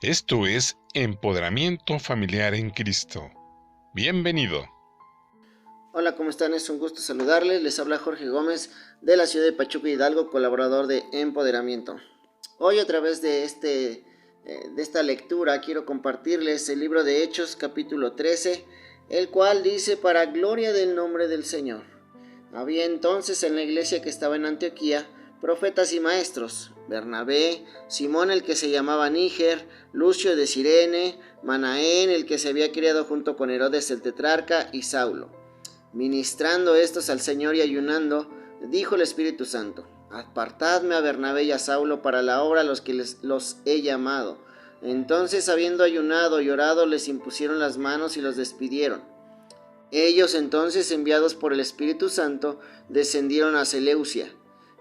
Esto es Empoderamiento Familiar en Cristo. Bienvenido. Hola, ¿cómo están? Es un gusto saludarles. Les habla Jorge Gómez de la ciudad de Pachuca Hidalgo, colaborador de Empoderamiento. Hoy a través de esta lectura quiero compartirles el libro de Hechos capítulo 13, el cual dice: para gloria del nombre del Señor. Había entonces en la iglesia que estaba en Antioquía profetas y maestros: Bernabé, Simón el que se llamaba Níger, Lucio de Cirene, Manaén el que se había criado junto con Herodes el tetrarca, y Saulo. Ministrando estos al Señor y ayunando, dijo el Espíritu Santo: apartadme a Bernabé y a Saulo para la obra a los que los he llamado. Entonces, habiendo ayunado y orado, les impusieron las manos y los despidieron. Ellos entonces, enviados por el Espíritu Santo, descendieron a Seleucia,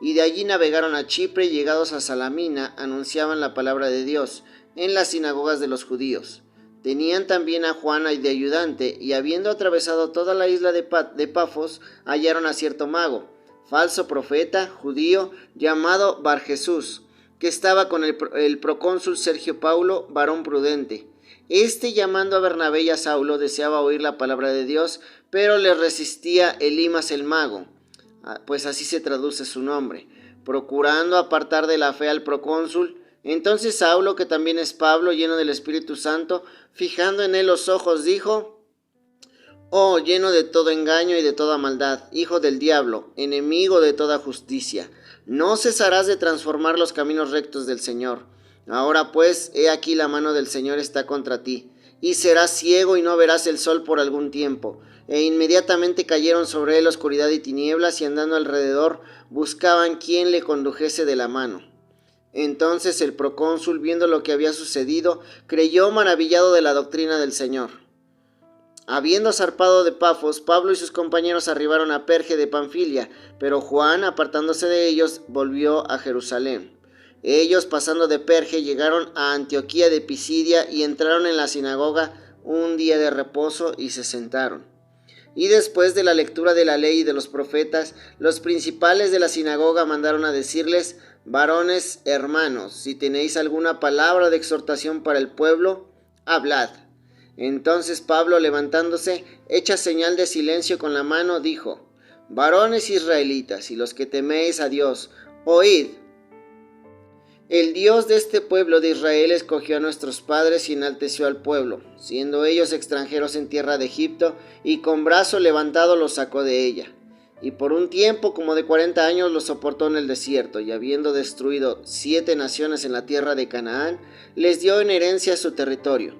y de allí navegaron a Chipre, y llegados a Salamina, anunciaban la palabra de Dios en las sinagogas de los judíos. Tenían también a Juan de ayudante, y habiendo atravesado toda la isla de Pafos, hallaron a cierto mago, falso profeta, judío, llamado Barjesús, que estaba con el procónsul Sergio Paulo, varón prudente. Este, llamando a Bernabé y a Saulo, deseaba oír la palabra de Dios, pero le resistía Elimas el mago, pues así se traduce su nombre, procurando apartar de la fe al procónsul. Entonces Saulo, que también es Pablo, lleno del Espíritu Santo, fijando en él los ojos, dijo: oh, lleno de todo engaño y de toda maldad, hijo del diablo, enemigo de toda justicia, no cesarás de transformar los caminos rectos del Señor. Ahora pues, he aquí la mano del Señor está contra ti, y serás ciego y no verás el sol por algún tiempo. E inmediatamente cayeron sobre él oscuridad y tinieblas, y andando alrededor buscaban quien le condujese de la mano. Entonces el procónsul, viendo lo que había sucedido, creyó maravillado de la doctrina del Señor. Habiendo zarpado de Pafos, Pablo y sus compañeros arribaron a Perge de Panfilia, pero Juan, apartándose de ellos, volvió a Jerusalén. Ellos, pasando de Perge, llegaron a Antioquía de Pisidia y entraron en la sinagoga un día de reposo y se sentaron. Y después de la lectura de la ley y de los profetas, los principales de la sinagoga mandaron a decirles: varones hermanos, si tenéis alguna palabra de exhortación para el pueblo, hablad. Entonces Pablo, levantándose, hecha señal de silencio con la mano, dijo: varones israelitas y los que teméis a Dios, oíd. El Dios de este pueblo de Israel escogió a nuestros padres y enalteció al pueblo, siendo ellos extranjeros en tierra de Egipto, y con brazo levantado los sacó de ella. Y por un tiempo como de 40 años los soportó en el desierto, y habiendo destruido 7 naciones en la tierra de Canaán, les dio en herencia su territorio.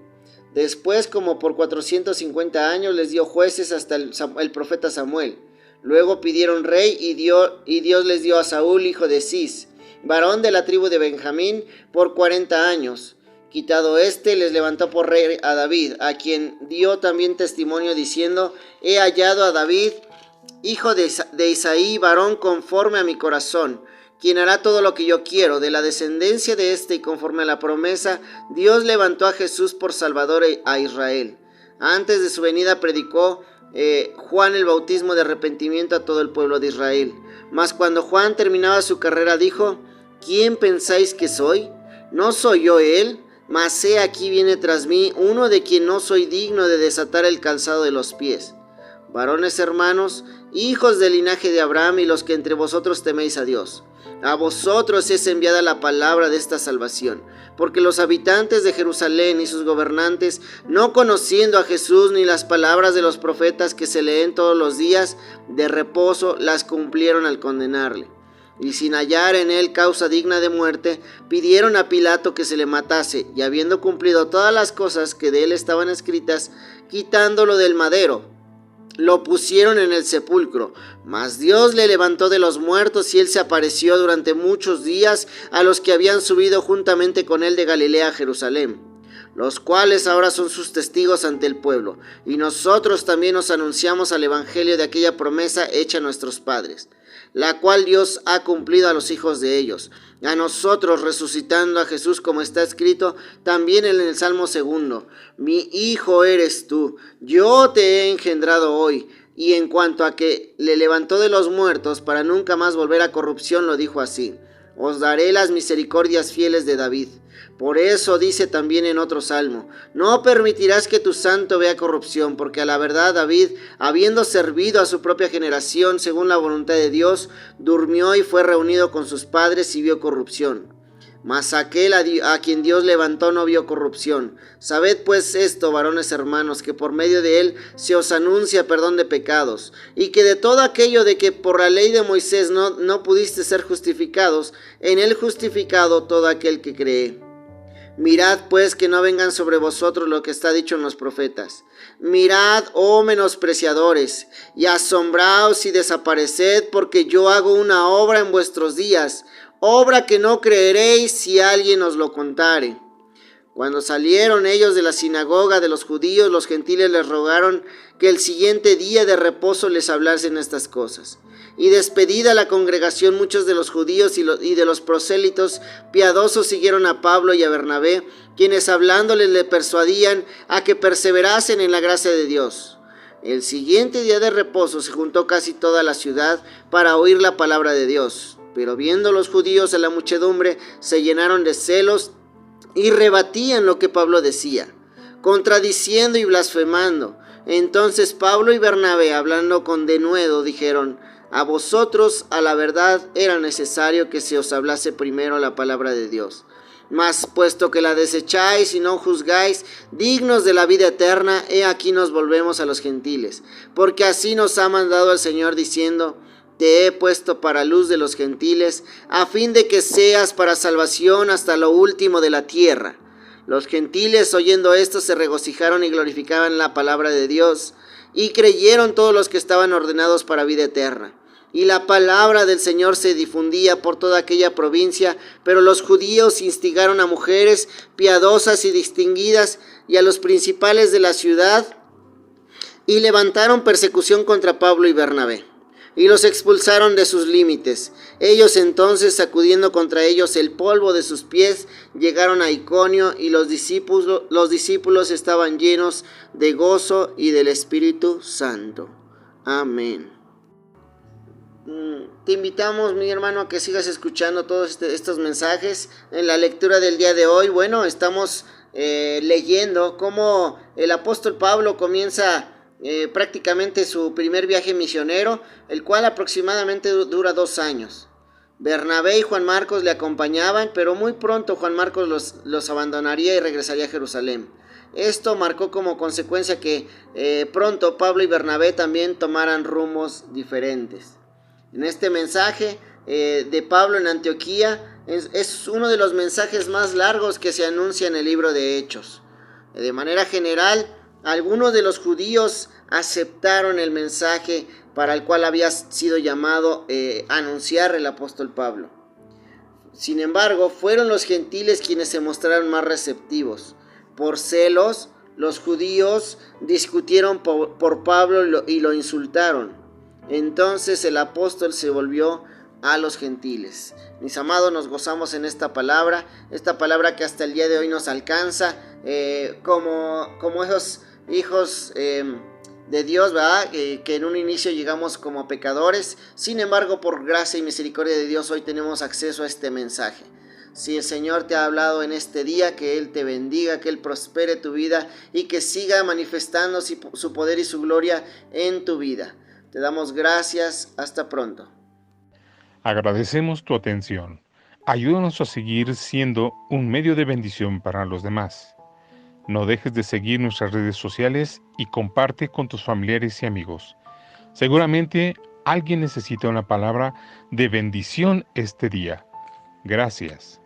Después, como por 450 años, les dio jueces hasta el profeta Samuel. Luego pidieron rey, y Dios les dio a Saúl, hijo de Cis, varón de la tribu de Benjamín, por 40 años. Quitado este, les levantó por rey a David, a quien dio también testimonio diciendo: he hallado a David, hijo de Isaí, varón conforme a mi corazón, quien hará todo lo que yo quiero. De la descendencia de este y conforme a la promesa, Dios levantó a Jesús por Salvador a Israel. Antes de su venida predicó Juan el bautismo de arrepentimiento a todo el pueblo de Israel. Mas cuando Juan terminaba su carrera, dijo: ¿quién pensáis que soy? ¿No soy yo él? Mas he aquí viene tras mí uno de quien no soy digno de desatar el calzado de los pies. Varones hermanos, hijos del linaje de Abraham, y los que entre vosotros teméis a Dios, a vosotros es enviada la palabra de esta salvación, porque los habitantes de Jerusalén y sus gobernantes, no conociendo a Jesús ni las palabras de los profetas que se leen todos los días de reposo, las cumplieron al condenarle. Y sin hallar en él causa digna de muerte, pidieron a Pilato que se le matase, y habiendo cumplido todas las cosas que de él estaban escritas, quitándolo del madero, lo pusieron en el sepulcro. Mas Dios le levantó de los muertos, y él se apareció durante muchos días a los que habían subido juntamente con él de Galilea a Jerusalén, los cuales ahora son sus testigos ante el pueblo. Y nosotros también os anunciamos al evangelio de aquella promesa hecha a nuestros padres, la cual Dios ha cumplido a los hijos de ellos, a nosotros resucitando a Jesús, como está escrito también en el Salmo 2: mi hijo eres tú, yo te he engendrado hoy. Y en cuanto a que le levantó de los muertos para nunca más volver a corrupción, lo dijo así: os daré las misericordias fieles de David. Por eso dice también en otro salmo: no permitirás que tu santo vea corrupción, porque a la verdad David, habiendo servido a su propia generación según la voluntad de Dios, durmió y fue reunido con sus padres y vio corrupción. Mas aquel a quien Dios levantó no vio corrupción. Sabed pues esto, varones hermanos, que por medio de él se os anuncia perdón de pecados, y que de todo aquello de que por la ley de Moisés no pudiste ser justificados, en él justificado todo aquel que cree. Mirad pues que no vengan sobre vosotros lo que está dicho en los profetas. Mirad, oh menospreciadores, y asombraos y desapareced, porque yo hago una obra en vuestros días, obra que no creeréis si alguien os lo contare. Cuando salieron ellos de la sinagoga de los judíos, los gentiles les rogaron que el siguiente día de reposo les hablasen estas cosas. Y despedida la congregación, muchos de los judíos y de los prosélitos piadosos siguieron a Pablo y a Bernabé, quienes hablándoles le persuadían a que perseverasen en la gracia de Dios. El siguiente día de reposo se juntó casi toda la ciudad para oír la palabra de Dios. Pero viendo los judíos a la muchedumbre, se llenaron de celos y rebatían lo que Pablo decía, contradiciendo y blasfemando. Entonces Pablo y Bernabé, hablando con denuedo, dijeron: a vosotros, a la verdad, era necesario que se os hablase primero la palabra de Dios. Mas puesto que la desecháis y no juzgáis dignos de la vida eterna, he aquí nos volvemos a los gentiles. Porque así nos ha mandado el Señor diciendo: te he puesto para luz de los gentiles, a fin de que seas para salvación hasta lo último de la tierra. Los gentiles, oyendo esto, se regocijaron y glorificaban la palabra de Dios, y creyeron todos los que estaban ordenados para vida eterna. Y la palabra del Señor se difundía por toda aquella provincia, pero los judíos instigaron a mujeres piadosas y distinguidas y a los principales de la ciudad, y levantaron persecución contra Pablo y Bernabé, y los expulsaron de sus límites. Ellos entonces, sacudiendo contra ellos el polvo de sus pies, llegaron a Iconio, y los discípulos estaban llenos de gozo y del Espíritu Santo. Amén. Te invitamos, mi hermano, a que sigas escuchando todos estos mensajes. En la lectura del día de hoy, bueno, estamos leyendo cómo el apóstol Pablo comienza prácticamente su primer viaje misionero, el cual aproximadamente dura 2 años. Bernabé y Juan Marcos le acompañaban, pero muy pronto Juan Marcos los abandonaría y regresaría a Jerusalén. Esto marcó como consecuencia que pronto Pablo y Bernabé también tomaran rumbos diferentes. En este mensaje de Pablo en Antioquía es uno de los mensajes más largos que se anuncia en el libro de Hechos. De manera general, algunos de los judíos aceptaron el mensaje para el cual había sido llamado a anunciar el apóstol Pablo. Sin embargo, fueron los gentiles quienes se mostraron más receptivos. Por celos, los judíos discutieron por Pablo y lo insultaron. Entonces el apóstol se volvió a los gentiles. Mis amados, nos gozamos en esta palabra que hasta el día de hoy nos alcanza como esos hijos de Dios, ¿verdad? Que en un inicio llegamos como pecadores. Sin embargo, por gracia y misericordia de Dios, hoy tenemos acceso a este mensaje. Si el Señor te ha hablado en este día, que Él te bendiga, que Él prospere tu vida y que siga manifestando su poder y su gloria en tu vida. Te damos gracias. Hasta pronto. Agradecemos tu atención. Ayúdanos a seguir siendo un medio de bendición para los demás. No dejes de seguir nuestras redes sociales y comparte con tus familiares y amigos. Seguramente alguien necesita una palabra de bendición este día. Gracias.